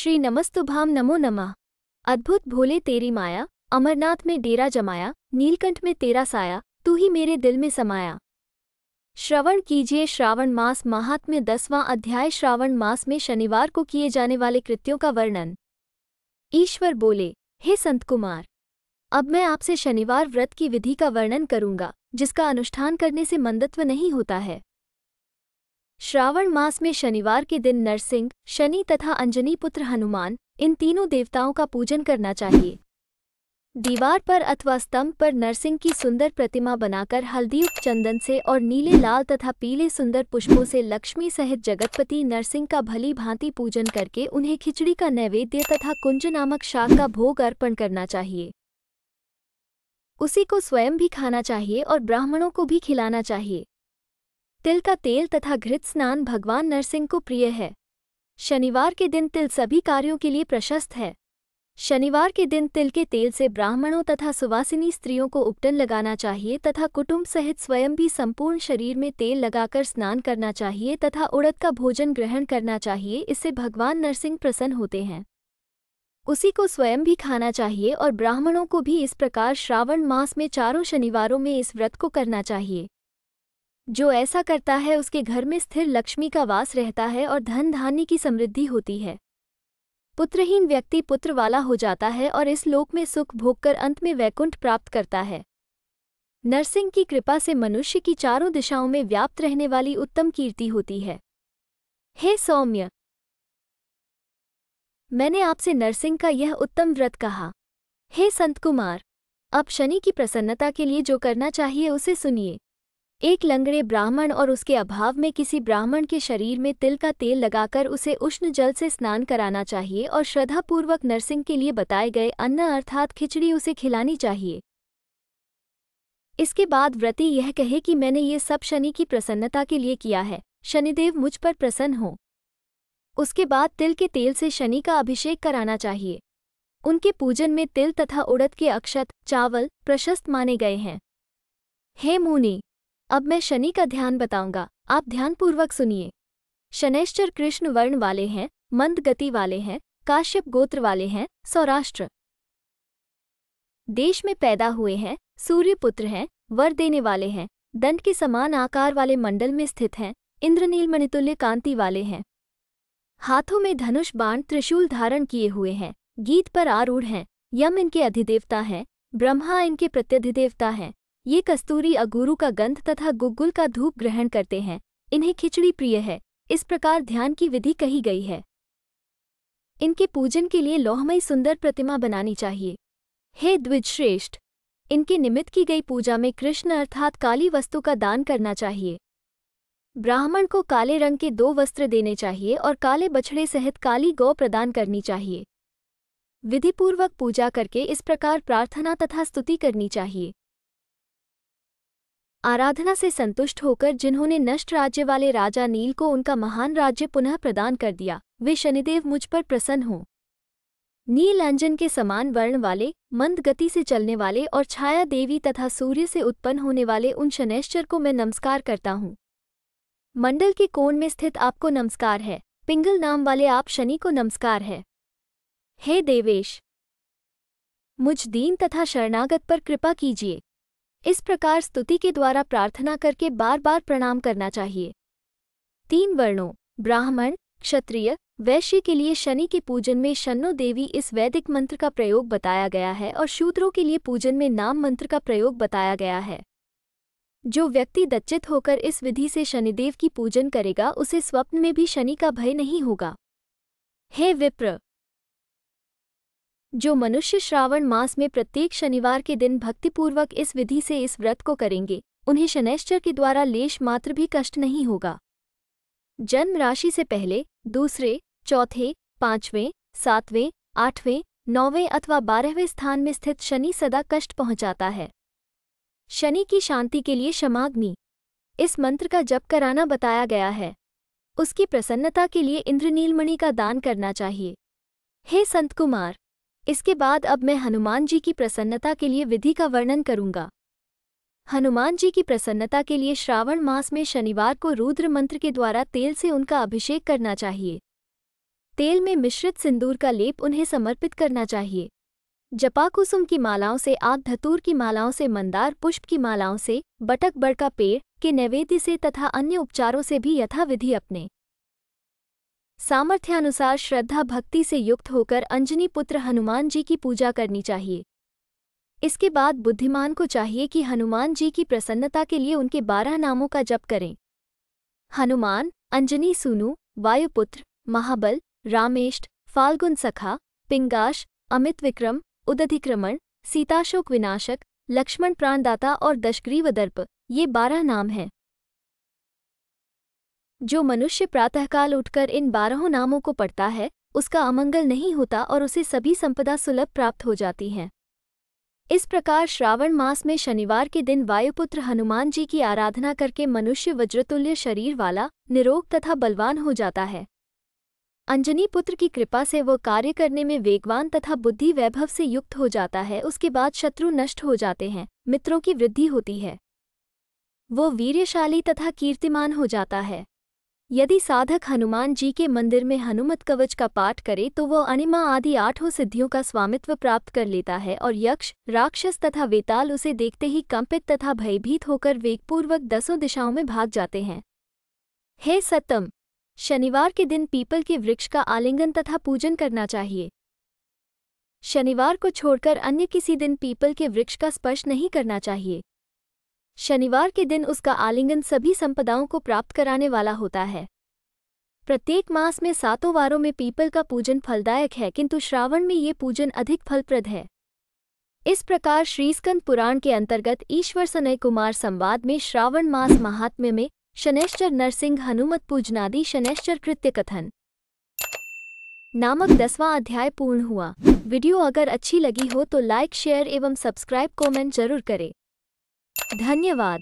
श्री नमस्तुभ्याम नमो नमः। अद्भुत भोले तेरी माया, अमरनाथ में डेरा जमाया, नीलकंठ में तेरा साया, तू ही मेरे दिल में समाया। श्रवण कीजिए श्रावण मास महात्म्य 10वां अध्याय। श्रावण मास में शनिवार को किए जाने वाले कृत्यों का वर्णन। ईश्वर बोले, हे संत कुमार, अब मैं आपसे शनिवार व्रत की विधि का वर्णन करूंगा, जिसका अनुष्ठान करने से मंदत्व नहीं होता है। श्रावण मास में शनिवार के दिन नरसिंह, शनि तथा अंजनी पुत्र हनुमान, इन तीनों देवताओं का पूजन करना चाहिए। दीवार पर अथवा स्तंभ पर नरसिंह की सुंदर प्रतिमा बनाकर हल्दीयुक्त चंदन से और नीले, लाल तथा पीले सुंदर पुष्पों से लक्ष्मी सहित जगतपति नरसिंह का भली भांति पूजन करके उन्हें खिचड़ी का नैवेद्य तथा कुंज नामक शाक का भोग अर्पण करना चाहिए। उसी को स्वयं भी खाना चाहिए और ब्राह्मणों को भी खिलाना चाहिए। तिल का तेल तथा घृत स्नान भगवान नरसिंह को प्रिय है। शनिवार के दिन तिल सभी कार्यों के लिए प्रशस्त है। शनिवार के दिन तिल के तेल से ब्राह्मणों तथा सुवासिनी स्त्रियों को उपटन लगाना चाहिए तथा कुटुंब सहित स्वयं भी संपूर्ण शरीर में तेल लगाकर स्नान करना चाहिए तथा उड़द का भोजन ग्रहण करना चाहिए। इससे भगवान नरसिंह प्रसन्न होते हैं। उसी को स्वयं भी खाना चाहिए और ब्राह्मणों को भी इस प्रकार श्रावण मास में चारों शनिवारों में इस व्रत को करना चाहिए। जो ऐसा करता है उसके घर में स्थिर लक्ष्मी का वास रहता है और धन धान्य की समृद्धि होती है। पुत्रहीन व्यक्ति पुत्र वाला हो जाता है और इस लोक में सुख भोगकर अंत में वैकुंठ प्राप्त करता है। नरसिंह की कृपा से मनुष्य की चारों दिशाओं में व्याप्त रहने वाली उत्तम कीर्ति होती है। हे सौम्य, मैंने आपसे नरसिंह का यह उत्तम व्रत कहा। हे संत कुमार, अब शनि की प्रसन्नता के लिए जो करना चाहिए उसे सुनिए। एक लंगड़े ब्राह्मण और उसके अभाव में किसी ब्राह्मण के शरीर में तिल का तेल लगाकर उसे उष्ण जल से स्नान कराना चाहिए और श्रद्धापूर्वक नरसिंह के लिए बताए गए अन्न अर्थात खिचड़ी उसे खिलानी चाहिए। इसके बाद व्रती यह कहे कि मैंने ये सब शनि की प्रसन्नता के लिए किया है, शनिदेव मुझ पर प्रसन्न हो। उसके बाद तिल के तेल से शनि का अभिषेक कराना चाहिए। उनके पूजन में तिल तथा उड़द के अक्षत, चावल प्रशस्त माने गए हैं। हे मुनि, अब मैं शनि का ध्यान बताऊंगा, आप ध्यानपूर्वक सुनिए। शनैश्चर कृष्ण वर्ण वाले हैं, मंद गति वाले हैं, काश्यप गोत्र वाले हैं, सौराष्ट्र देश में पैदा हुए हैं, सूर्य पुत्र हैं, वर देने वाले हैं, दंड के समान आकार वाले मंडल में स्थित हैं, इंद्रनील मणितुल्य कांति वाले हैं, हाथों में धनुष बाण त्रिशूल धारण किए हुए हैं, गीत पर आरूढ़ हैं, यम इनके अधिदेवता हैं, ब्रह्मा इनके प्रत्यधिदेवता हैं। ये कस्तूरी अगुरु का गंध तथा गुग्गुल का धूप ग्रहण करते हैं। इन्हें खिचड़ी प्रिय है। इस प्रकार ध्यान की विधि कही गई है। इनके पूजन के लिए लोहमयी सुंदर प्रतिमा बनानी चाहिए। हे द्विजश्रेष्ठ, इनके निमित्त की गई पूजा में कृष्ण अर्थात काली वस्तु का दान करना चाहिए। ब्राह्मण को काले रंग के 2 वस्त्र देने चाहिए और काले बछड़े सहित काली गौ प्रदान करनी चाहिए। विधिपूर्वक पूजा करके इस प्रकार प्रार्थना तथा स्तुति करनी चाहिए। आराधना से संतुष्ट होकर जिन्होंने नष्ट राज्य वाले राजा नील को उनका महान राज्य पुनः प्रदान कर दिया, वे शनिदेव मुझ पर प्रसन्न हों। नील अंजन के समान वर्ण वाले, मंद गति से चलने वाले और छाया देवी तथा सूर्य से उत्पन्न होने वाले उन शनैश्चर को मैं नमस्कार करता हूँ। मंडल के कोण में स्थित आपको नमस्कार है। पिंगल नाम वाले आप शनि को नमस्कार है। हे देवेश, मुझ दीन तथा शरणागत पर कृपा कीजिए। इस प्रकार स्तुति के द्वारा प्रार्थना करके बार बार प्रणाम करना चाहिए। 3 वर्णों ब्राह्मण, क्षत्रिय, वैश्य के लिए शनि के पूजन में शन्नो देवी इस वैदिक मंत्र का प्रयोग बताया गया है और शूद्रों के लिए पूजन में नाम मंत्र का प्रयोग बताया गया है। जो व्यक्ति दच्चित होकर इस विधि से शनिदेव की पूजन करेगा उसे स्वप्न में भी शनि का भय नहीं होगा। हे विप्र, जो मनुष्य श्रावण मास में प्रत्येक शनिवार के दिन भक्तिपूर्वक इस विधि से इस व्रत को करेंगे, उन्हें शनैश्चर के द्वारा लेश मात्र भी कष्ट नहीं होगा। जन्म राशि से पहले, दूसरे, चौथे, 5वें, 7वें, 8वें, 9वें अथवा 12वें स्थान में स्थित शनि सदा कष्ट पहुंचाता है। शनि की शांति के लिए क्षमाग्नि इस मंत्र का जप कराना बताया गया है। उसकी प्रसन्नता के लिए इंद्रनीलमणि का दान करना चाहिए। हे संत कुमार, इसके बाद अब मैं हनुमान जी की प्रसन्नता के लिए विधि का वर्णन करूंगा। हनुमान जी की प्रसन्नता के लिए श्रावण मास में शनिवार को रुद्र मंत्र के द्वारा तेल से उनका अभिषेक करना चाहिए। तेल में मिश्रित सिंदूर का लेप उन्हें समर्पित करना चाहिए। जपाकुसुम की मालाओं से, आग धतूर की मालाओं से, मंदार पुष्प की मालाओं से, बटक बड़ का पेड़ के नैवेद्य से तथा अन्य उपचारों से भी यथाविधि अपने सामर्थ्यानुसार श्रद्धा भक्ति से युक्त होकर अंजनी पुत्र हनुमान जी की पूजा करनी चाहिए। इसके बाद बुद्धिमान को चाहिए कि हनुमान जी की प्रसन्नता के लिए उनके 12 नामों का जप करें। हनुमान, अंजनी सूनु, वायुपुत्र, महाबल, रामेष्ट, फाल्गुन सखा, पिंगाश, अमित विक्रम, उदधिक्रमण, सीताशोक विनाशक, लक्ष्मण प्राणदाता और दशग्रीव दर्प, ये 12 नाम हैं। जो मनुष्य प्रातःकाल उठकर इन 12 नामों को पढ़ता है उसका अमंगल नहीं होता और उसे सभी संपदा सुलभ प्राप्त हो जाती हैं। इस प्रकार श्रावण मास में शनिवार के दिन वायुपुत्र हनुमान जी की आराधना करके मनुष्य वज्रतुल्य शरीर वाला, निरोग तथा बलवान हो जाता है। अंजनी पुत्र की कृपा से वह कार्य करने में वेगवान तथा बुद्धि वैभव से युक्त हो जाता है। उसके बाद शत्रु नष्ट हो जाते हैं, मित्रों की वृद्धि होती है, वो वीर्यशाली तथा कीर्तिमान हो जाता है। यदि साधक हनुमान जी के मंदिर में हनुमत कवच का पाठ करे तो वह अणिमा आदि 8 सिद्धियों का स्वामित्व प्राप्त कर लेता है और यक्ष, राक्षस तथा वेताल उसे देखते ही कंपित तथा भयभीत होकर वेगपूर्वक 10 दिशाओं में भाग जाते हैं। हे सत्तम, शनिवार के दिन पीपल के वृक्ष का आलिंगन तथा पूजन करना चाहिए। शनिवार को छोड़कर अन्य किसी दिन पीपल के वृक्ष का स्पर्श नहीं करना चाहिए। शनिवार के दिन उसका आलिंगन सभी संपदाओं को प्राप्त कराने वाला होता है। प्रत्येक मास में 7 वारों में पीपल का पूजन फलदायक है, किंतु श्रावण में ये पूजन अधिक फलप्रद है। इस प्रकार श्रीस्कंद पुराण के अंतर्गत ईश्वर सनय कुमार संवाद में श्रावण मास महात्म्य में शनैश्चर नरसिंह हनुमत पूजनादि शनैश्चर कृत्य कथन नामक 10वां अध्याय पूर्ण हुआ। वीडियो अगर अच्छी लगी हो तो लाइक, शेयर एवं सब्सक्राइब, कमेंट जरूर करें। धन्यवाद।